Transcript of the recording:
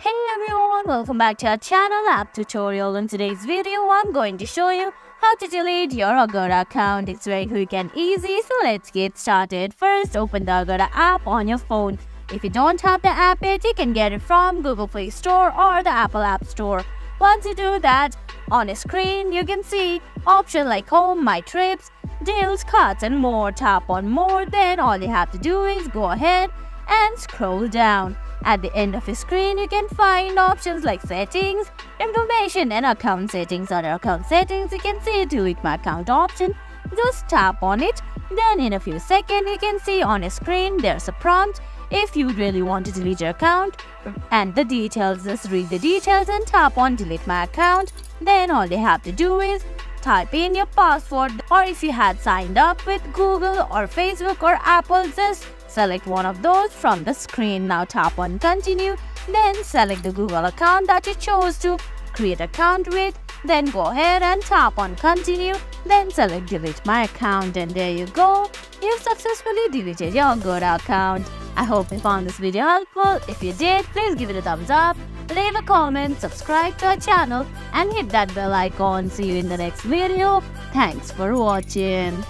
Hey everyone, welcome back to our channel app tutorial. In today's video, I'm going to show you how to delete your Agoda account. It's very quick and easy, so let's get started. First, open the Agoda app on your phone. If you don't have the app yet, you can get it from Google Play Store or the Apple App Store. Once you do that, on a screen you can see options like Home, My Trips, Deals, Cards and more. Tap on More, then all you have to do is go ahead and scroll down. At the end of the screen, you can find options like Settings, Information and Account Settings. Under Account Settings, you can see Delete My Account option. Just tap on it. Then in a few seconds, you can see on a screen there's a prompt. If you really want to delete your account and the details, just read the details and tap on Delete My Account. Then all you have to do is type in your password, or if you had signed up with Google or Facebook or Apple, just select one of those from the screen. Now tap on Continue, then select the Google account that you chose to create account with. Then go ahead and tap on Continue, then select Delete My Account, and there you go. You've successfully deleted your Agoda account. I hope you found this video helpful. If you did, please give it a thumbs up, leave a comment, subscribe to our channel and hit that bell icon. See you in the next video. Thanks for watching.